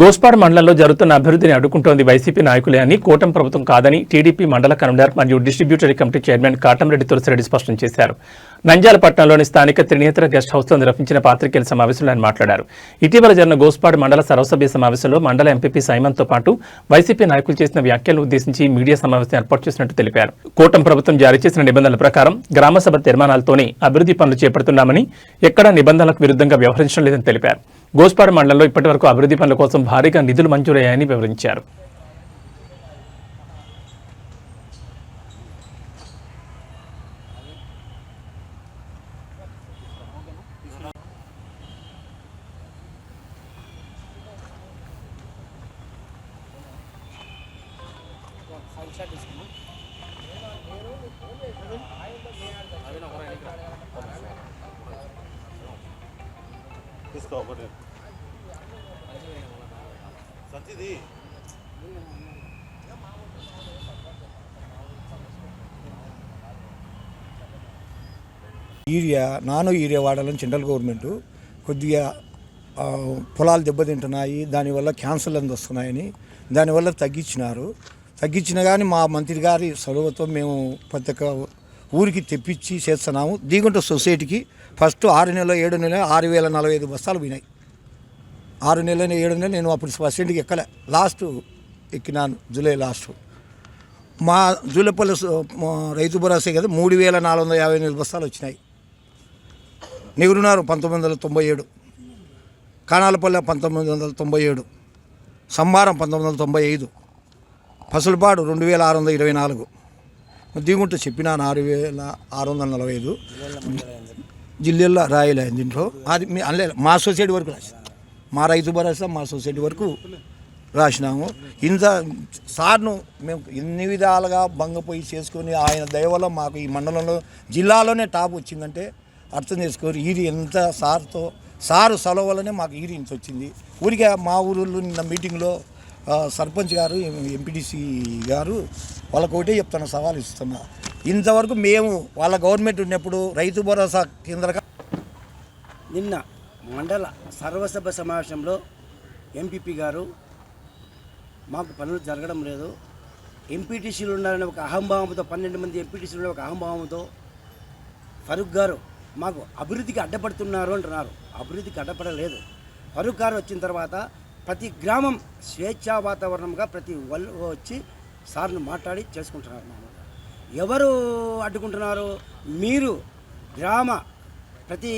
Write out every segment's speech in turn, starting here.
గోస్పాడ్ మండలంలో జరుగుతున్న అభివృద్ధిని అడ్డుకుంటోంది వైసీపీ నాయకులే అని కూటమి ప్రభుత్వం కాదని టీడీపీ మండల కన్వీనర్ మరియు distributary committee chairman Katamreddy Tulasireddy స్పష్టం చేశారు. నంద్యాల పట్టణంలోని స్థానిక త్రినేత్ర గెస్ట్ హౌస్లో నిర్వహించిన పాత్రికేయుల సమావేశంలో ఆయన మాట్లాడారు. ఇటీవల జరిగిన గోస్పాడ్ మండల సర్వసభ్య సమావేశంలో మండల ఎంపీపీ సైమన్తో పాటు వైసీపీ నాయకులు చేసిన వ్యాఖ్యలను ఉద్దేశించి మీడియా సమావేశం ఏర్పాటు చేసినట్టు తెలిపారు. కూటమి ప్రభుత్వం జారీ చేసిన నిబంధనల ప్రకారం గ్రామసభ తీర్మానాలతోనే అభివృద్ధి పనులు చేపడుతున్నామని, ఎక్కడా నిబంధనలకు విరుద్ధంగా వ్యవహరించడం లేదని తెలిపారు. గోస్పాడ్ మండలంలో ఇప్పటివరకు అభివృద్ధి పనుల కోసం భారీగా నిధులు మంజూరయ్యాయని వివరించారు. నానో యూరియా వాడాలని సెంట్రల్ గవర్నమెంట్ కొద్దిగా పొలాలు దెబ్బతింటున్నాయి, దానివల్ల క్యాన్సర్లు అందు వస్తున్నాయని దానివల్ల తగ్గించిన కానీ మా మంత్రి గారి సొలవతో మేము ప్రతి ఒక్క ఊరికి తెప్పించి చేస్తున్నాము. దీగుంట సొసైటీకి ఫస్ట్ 6 నెలలు 7 నెలలు 6,045 బస్తాలు పోయినాయి. 6 నెలలు 7 నెలలు నేను అప్పుడు ఫస్ట్కి ఎక్కలే, లాస్ట్ ఎక్కినాను జూలై లాస్ట్. మా జూలైపల్లి రైతు భరోసా కదా 3,458 బస్తాలు వచ్చినాయి. నెగురునారు 1997, కానాలపల్లె 1997, సంబారం 1995, పసులపాడు 2,624, దీగుంట చెప్పినాను 6,645, జిల్లాలో రాయలే దీంట్లో. అది మా సొసైటీ వరకు రాసి, మా రైతు భరోసా మా సొసైటీ వరకు రాసినాము. ఇంత సార్ను మేము ఎన్ని విధాలుగా భంగపోయి చేసుకొని ఆయన దయ వల్ల మాకు ఈ మండలంలో జిల్లాలోనే టాప్ వచ్చిందంటే అర్థం చేసుకోరు. ఈరి ఎంత సారు సెలవు వల్లనే మాకు ఈరి ఇంత వచ్చింది. ఊరికే మా ఊరిలో నిన్న మీటింగ్లో సర్పంచ్ గారు ఎంపీటీసీ గారు వాళ్ళకు ఒకటే చెప్తున్నా, సవాల్ ఇస్తున్నా. ఇంతవరకు మేము వాళ్ళ గవర్నమెంట్ ఉన్నప్పుడు రైతు భరోసా కేంద్ర నిన్న మండల సర్వసభ సమావేశంలో ఎంపీపీ గారు మాకు పనులు జరగడం లేదు, ఎంపీటీసీలు ఉండాలని ఒక అహంభావంతో 12 మంది ఎంపీటీసీలు ఒక అహంభావంతో ఫరూక్ గారు మాకు అభివృద్ధికి అడ్డపడుతున్నారు అంటున్నారు. అభివృద్ధికి అడ్డపడలేదు. ఫరూక్ గారు వచ్చిన తర్వాత ప్రతి గ్రామం స్వేచ్ఛా వాతావరణంగా ప్రతి వాళ్ళు వచ్చి సార్ను మాట్లాడి చేసుకుంటున్నారు. మామూలుగా ఎవరు అడ్డుకుంటున్నారు? మీరు ప్రతి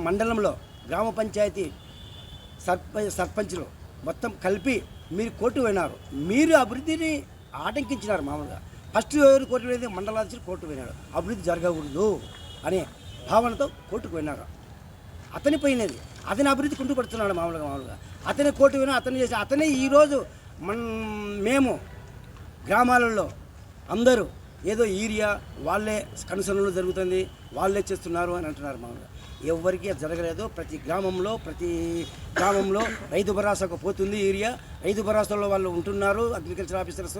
మండలంలో గ్రామ పంచాయతీ సర్పంచ్లు మొత్తం కలిపి మీరు కోర్టు పోయినారు. మీరు అభివృద్ధిని ఆటంకించినారు. మామూలుగా ఫస్ట్ ఎవరు కోర్టు పోయింది? మండలాధ్యక్షుడు కోర్టు పోయినాడు. అభివృద్ధి జరగకూడదు అనే భావనతో కోర్టుకు పోయినారు. అతని పోయినది, అతని అభివృద్ధి కుంటుపడుతున్నాడు. మామూలుగా అతనే కోర్టు పోయినా అతను చేసి అతనే ఈరోజు మేము గ్రామాలలో అందరూ ఏదో ఏరియా వాళ్ళే కనుసరణలు జరుగుతుంది, వాళ్ళే చేస్తున్నారు అని అంటున్నారు. మామూలుగా ఎవరికి జరగలేదు. ప్రతి గ్రామంలో రైతు భరోసాకు పోతుంది ఏరియా. రైతు భరోసాలో వాళ్ళు ఉంటున్నారు, అగ్రికల్చర్ ఆఫీసర్స్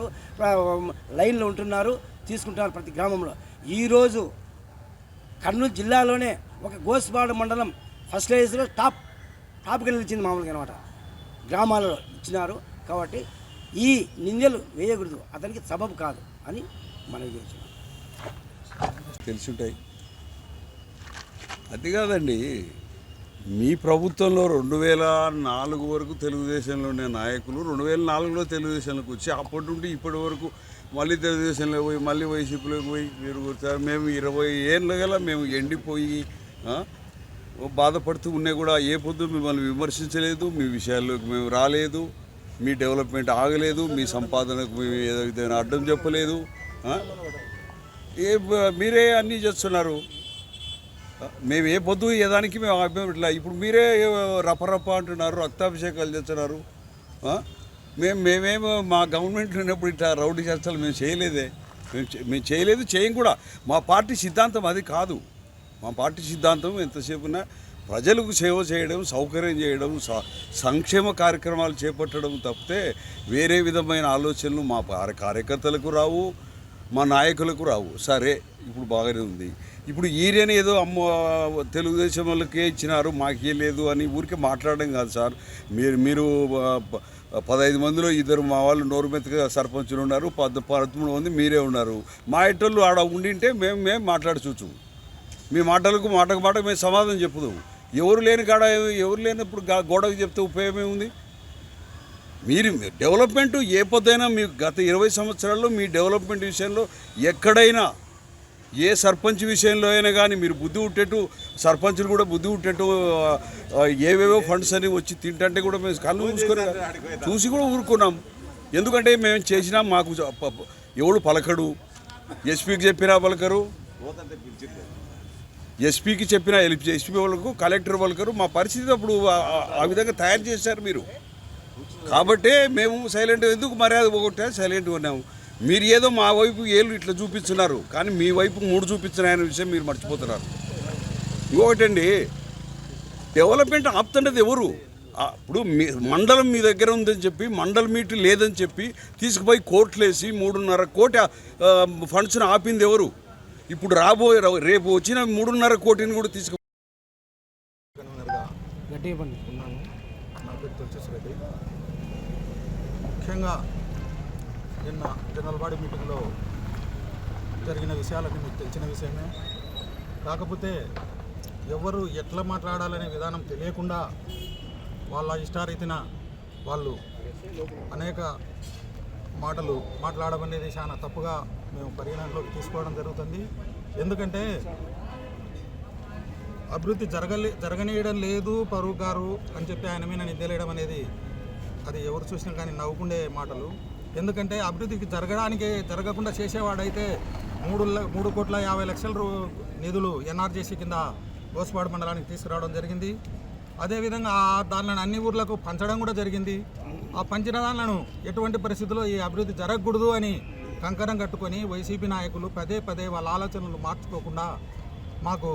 లైన్లో ఉంటున్నారు, తీసుకుంటున్నారు ప్రతి గ్రామంలో. ఈరోజు కర్నూలు జిల్లాలోనే ఒక గోస్పాడ్ మండలం ఫస్ట్ ప్లేస్లో టాప్కి నిలిచింది. మామూలుగా అనమాట గ్రామాలలో ఇచ్చినారు. కాబట్టి ఈ నిందలు వేయకూడదు, అతనికి సబబు కాదు అని మనం చేసాం. తెలిసి ఉంటాయి. అది కాదండి, మీ ప్రభుత్వంలో 2004 వరకు తెలుగుదేశంలో ఉండే నాయకులు 2004లో తెలుగుదేశంలోకి వచ్చి అప్పటి నుండి ఇప్పటి వరకు మళ్ళీ తెలుగుదేశంలో పోయి మళ్ళీ వైసీపీలోకి పోయి మీరు కూర్చారు. మేము 20 ఏళ్ళ గల మేము ఎండిపోయి బాధపడుతూ ఉన్నా కూడా ఏ పొద్దు మిమ్మల్ని విమర్శించలేదు, మీ విషయాల్లోకి మేము రాలేదు, మీ డెవలప్మెంట్ ఆగలేదు, మీ సంపాదనకు మేము ఏదైనా అడ్డం చెప్పలేదు. మీరే అన్నీ చేస్తున్నారు. మేము ఏ పొద్దు ఏదానికి మేము ఇట్లా ఇప్పుడు మీరే రపరప అంటున్నారు, రక్తాభిషేకాలు చేస్తున్నారు. మేమేమో మా గవర్నమెంట్ ఉన్నప్పుడు ఇట్లా రౌడీ చేస్తాలు మేము చేయలేదే, మేము చేయలేదు, చేయం కూడా. మా పార్టీ సిద్ధాంతం అది కాదు. మా పార్టీ సిద్ధాంతం ఎంతసేపున్నా ప్రజలకు సేవ చేయడం, సౌకర్యం చేయడం, సంక్షేమ కార్యక్రమాలు చేపట్టడం తప్పితే వేరే విధమైన ఆలోచనలు మా కార్యకర్తలకు రావు, మా నాయకులకు రావు. సరే, ఇప్పుడు బాగానే ఉంది. ఇప్పుడు ఈరేని ఏదో తెలుగుదేశం వాళ్ళకే ఇచ్చినారు మాకే లేదు అని ఊరికే మాట్లాడడం కాదు సార్. మీరు 15 మందిలో 2 మా వాళ్ళు నోరు మెత్తగా సర్పంచులు ఉన్నారు, 13 మంది మీరే ఉన్నారు. మా ఇట్టోళ్ళు ఆడ ఉండింటే మేము మాట్లాడచ్చు. మీ మాటకు మేము సమాధానం చెప్పుదాం. ఎవరు లేని కాడ ఎవరు లేనప్పుడు గోడకు చెప్తే ఉపయోగమే ఉంది? మీరు డెవలప్మెంట్ ఏ పొద్దైనా మీ గత 20 సంవత్సరాల్లో మీ డెవలప్మెంట్ విషయంలో ఎక్కడైనా ఏ సర్పంచ్ విషయంలో అయినా కానీ మీరు బుద్ధి ఉట్టేట్టు, సర్పంచులు కూడా బుద్ధి ఉట్టేట్టు ఏవేవో ఫండ్స్ అని వచ్చి తింటే కూడా మేము కళ్ళు చూసి కూడా ఊరుకున్నాం. ఎందుకంటే మేము చేసినా మాకు ఎవడు పలకడు. ఎస్పీకి చెప్పినా పలకరు, ఎస్పీకి చెప్పినా ఎస్పీ వాళ్ళకు, కలెక్టర్ పలకరు. మా పరిస్థితి అప్పుడు ఆ విధంగా తయారు చేశారు మీరు. కాబట్టే మేము సైలెంట్, ఎందుకు మర్యాద పోగొట్టా సైలెంట్గా ఉన్నాము. మీరు ఏదో మా వైపు ఏళ్ళు ఇట్లా చూపిస్తున్నారు, కానీ మీ వైపు 3 చూపించిన విషయం మీరు మర్చిపోతున్నారు. ఇంకొకటండి, డెవలప్మెంట్ ఆపుతున్నది ఎవరు? ఇప్పుడు మండలం మీ దగ్గర ఉందని చెప్పి, మండల మీటర్ లేదని చెప్పి తీసుకుపోయి కోర్టులు వేసి 3.5 కోటి ఫండ్స్ను ఆపింది ఎవరు? ఇప్పుడు రేపు వచ్చిన 3.5 కోటిని కూడా తీసుకు ఉన్నాను. నా పేరు తులసి రెడ్డి. ముఖ్యంగా నిన్న జనరల్ బాడీ మీటింగ్లో జరిగిన విషయాలన్నీ మీకు తెలిసిన విషయమే. కాకపోతే ఎవరు ఎట్లా మాట్లాడాలనే విధానం తెలియకుండా వాళ్ళ ఇష్టారీతిన వాళ్ళు అనేక మాటలు మాట్లాడడం అనేది చాలా తప్పుగా మేము పరిగణనలోకి తీసుకోవడం జరుగుతుంది. ఎందుకంటే అభివృద్ధి జరగనీయడం లేదు పరువు గారు అని చెప్పి ఆయన మీద నిందలేయడం అనేది అది ఎవరు చూసినా కానీ నవ్వుకుండే మాటలు. ఎందుకంటే అభివృద్ధికి జరగకుండా చేసేవాడైతే 3,50,00,000 నిధులు ఎన్ఆర్జేసీ కింద గోస్పాడు మండలానికి తీసుకురావడం జరిగింది. అదేవిధంగా దానిని అన్ని ఊర్లకు పంచడం కూడా జరిగింది. ఆ పంచిన దానిలను ఎటువంటి పరిస్థితుల్లో ఈ అభివృద్ధి జరగకూడదు అని కంకణం కట్టుకొని వైసీపీ నాయకులు పదే వాళ్ళ ఆలోచనలు మార్చుకోకుండా మాకు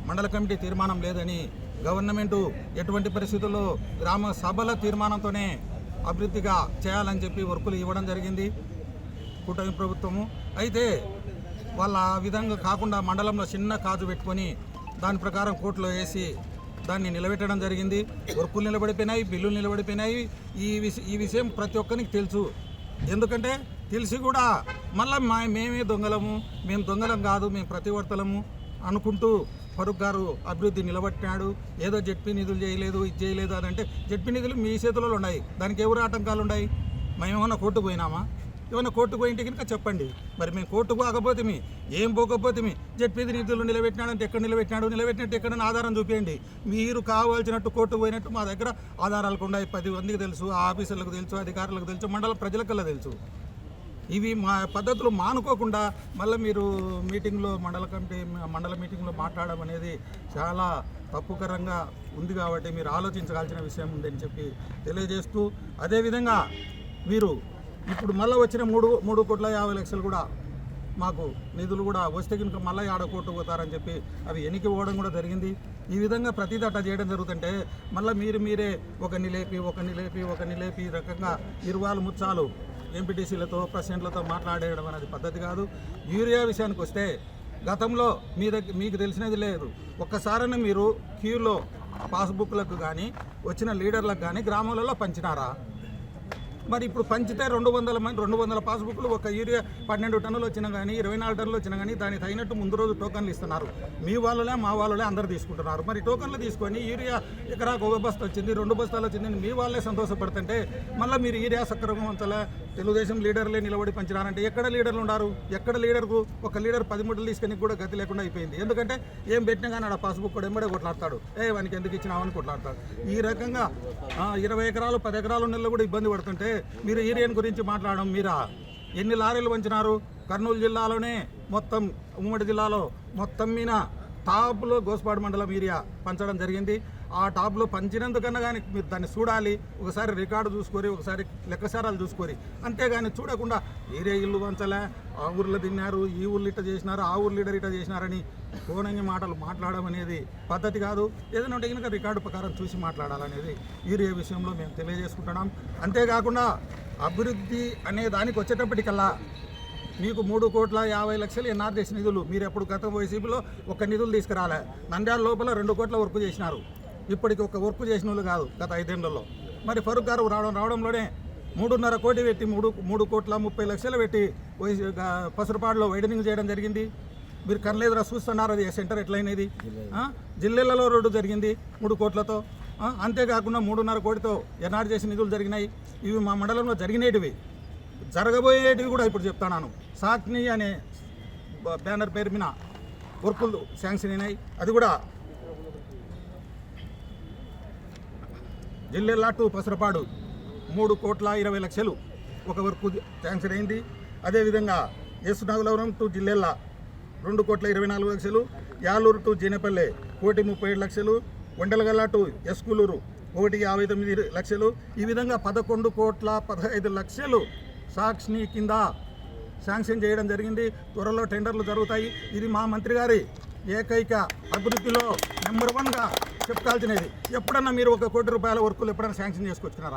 మండల కమిటీ తీర్మానం లేదని, గవర్నమెంటు ఎటువంటి పరిస్థితుల్లో గ్రామ సభల తీర్మానంతోనే అభివృద్ధిగా చేయాలని చెప్పి వర్కులు ఇవ్వడం జరిగింది కూటమి ప్రభుత్వము. అయితే వాళ్ళ ఆ విధంగా కాకుండా మండలంలో చిన్న కాజు పెట్టుకొని దాని ప్రకారం కోర్టులో వేసి దాన్ని నిలబెట్టడం జరిగింది. వర్కులు నిలబడిపోయినాయి, బిల్లులు నిలబడిపోయినాయి. ఈ విషయం ప్రతి ఒక్కరికి తెలుసు. ఎందుకంటే తెలిసి కూడా మళ్ళీ మేమే దొంగలము, మేము దొంగలం కాదు, మేము ప్రతివర్తలము అనుకుంటూ ఫరూక్ గారు అభివృద్ధి నిలబెట్టినాడు. ఏదో జెడ్పీ నిధులు చేయలేదు, ఇది చేయలేదు అని అంటే జెడ్పీ నిధులు మీ చేతుల్లో ఉన్నాయి, దానికి ఎవరు ఆటంకాలు ఉన్నాయి? మేము ఏమన్నా కోర్టుకు పోయినామా? ఏమన్నా కోర్టుకు పోయింటే కనుక చెప్పండి. మరి మేము కోర్టుకు పోకపోతే ఏం పోకపోతే జెడ్పీ నిధులు నిలబెట్టినాడంటే ఎక్కడ నిలబెట్టినట్టు ఎక్కడైనా ఆధారం చూపించండి. మీరు కావాల్సినట్టు కోర్టుకు పోయినట్టు మా దగ్గర ఆధారాలు ఉన్నాయి. 10 మందికి తెలుసు, ఆఫీసర్లకు తెలుసు, అధికారులకు తెలుసు, మండల ప్రజలకల్లా తెలుసు. ఇవి మా పద్ధతులు మానుకోకుండా మళ్ళీ మీరు మీటింగ్లో మండల మీటింగ్లో మాట్లాడడం అనేది చాలా తప్పుకరంగా ఉంది. కాబట్టి మీరు ఆలోచించాల్సిన విషయం ఉందని చెప్పి తెలియజేస్తూ, అదేవిధంగా మీరు ఇప్పుడు మళ్ళీ వచ్చిన 3,50,00,000 కూడా మాకు నిధులు కూడా వస్తే కనుక మళ్ళీ కోర్టు పోతారని చెప్పి అవి ఎన్నికి పోవడం కూడా జరిగింది. ఈ విధంగా ప్రతిదట చేయడం జరుగుతుంటే మళ్ళీ మీరే ఒకరిని లేపి రకంగా ఇరువాలు ముచ్చాలు ఎంపీటీసీలతో ప్రెసిడెంట్లతో మాట్లాడేయడం అనేది పద్ధతి కాదు. యూరియా విషయానికి వస్తే గతంలో మీకు తెలిసినది లేదు. ఒక్కసారైనా మీరు క్యూలో పాస్బుక్లకు కానీ వచ్చిన లీడర్లకు కానీ గ్రామాలలో పంచినారా? మరి ఇప్పుడు పంచితే 200 పాస్బుక్లు ఒక యూరియా 12 టన్నులు వచ్చినా కానీ 24 టన్నులు వచ్చినా కానీ దానికి తగినట్టు ముందు రోజు టోకన్లు ఇస్తున్నారు. మీ వాళ్ళలే మా వాళ్ళలే అందరూ తీసుకుంటున్నారు. మరి టోకన్లు తీసుకొని యూరియా ఎకరాకు 1 బస్తా వచ్చింది, 2 బస్తాలు వచ్చిందని మీ వాళ్ళే సంతోషపడుతుంటే మళ్ళీ మీరు యూరియా సక్రమంతలా తెలుగుదేశం లీడర్లే నిలబడి పంచినారంటే ఎక్కడ లీడర్లు ఉన్నారు? ఎక్కడ లీడర్కు ఒక లీడర్ 10 మూటలు తీసుకొని కూడా గతి లేకుండా అయిపోయింది. ఎందుకంటే ఏం పెట్టినా కానీ ఆడ పాస్బుక్ కూడా ఎంబడే కొట్లాడతాడు, వానికి ఎందుకు ఇచ్చినావని కొట్లాడతాడు. ఈ రకంగా 20 ఎకరాలు 10 ఎకరాలు నెలలో కూడా ఇబ్బంది పడుతుంటే మీరు యూరియన్ గురించి మాట్లాడడం మీరా? ఎన్ని లారీలు పంచినారు? కర్నూలు జిల్లాలోనే మొత్తం ఉమ్మడి జిల్లాలో మొత్తం మీద టాప్లో గోస్పాడు మండలం యూరియా పంచడం జరిగింది. ఆ టాప్లో పంచినందుకన్నా కానీ మీరు దాన్ని చూడాలి, ఒకసారి రికార్డు చూసుకొని, ఒకసారి లెక్కసారాలు చూసుకొని, అంతేగాని చూడకుండా ఏరే ఇల్లు పంచలే, ఆ ఊర్లో తిన్నారు, ఈ ఊర్లు ఇట్ట చేసినారు, ఆ ఊర్లు లీడర్ ఇట్ట చేసినారని కోనంగి మాటలు మాట్లాడడం అనేది పద్ధతి కాదు. ఏదైనా ఉంటే కనుక రికార్డు ప్రకారం చూసి మాట్లాడాలనేది యూరియా విషయంలో మేము తెలియజేసుకుంటున్నాం. అంతేకాకుండా అభివృద్ధి అనే దానికి వచ్చేటప్పటికల్లా మీకు 3,50,00,000 ఎన్ఆర్జీఎస్ నిధులు మీరు ఎప్పుడు గత వైసీపీలో ఒక నిధులు తీసుకురాలే. నంద్యాల లోపల 2 కోట్ల వర్క్ చేసినారు. ఇప్పటికి ఒక వర్క్ చేసిన వాళ్ళు కాదు గత 5 ఏళ్లలో. మరి ఫరూక్ గారు రావడంలోనే 3.5 కోటి పెట్టి 3,30,00,000 పెట్టి పసురుపాడులో వైడనింగ్ చేయడం జరిగింది. మీరు కనలేదురా చూస్తున్నారు అది సెంటర్ ఎట్లయినది. జిల్లాలలో రోడ్డు జరిగింది 3 కోట్లతో. అంతేకాకుండా 3.5 కోటితో ఎన్ఆర్జీఎస్ నిధులు జరిగినాయి. ఇవి మా మండలంలో జరిగినవి, జరగబోయేటివి కూడా ఇప్పుడు చెప్తాను. సాక్ని అనే బ్యానర్ పేరు మీద వర్కులు శాంక్షన్ అయినాయి. అది కూడా జిల్లెల్లా టు పసరపాడు 3,20,00,000 ఒక వర్క్ శాంక్షన్ అయింది. అదేవిధంగా S Nagulavaram to Jillella 2,24,00,000, Yaluru to Jeenepalle 1,37,00,000, Vandalagalla to Eskuluru 1,59,00,000. ఈ విధంగా 11,15,00,000 సాక్షి కింద శాంక్షన్ చేయడం జరిగింది. త్వరలో టెండర్లు జరుగుతాయి. ఇది మా మంత్రి గారి ఏకైక అభివృద్ధిలో నెంబర్ 1గా చెప్పుకోవాల్సినది. ఎప్పుడన్నా మీరు 1 కోటి రూపాయల వర్కులు ఎప్పుడైనా శాంక్షన్ చేసుకొచ్చుకున్నారా?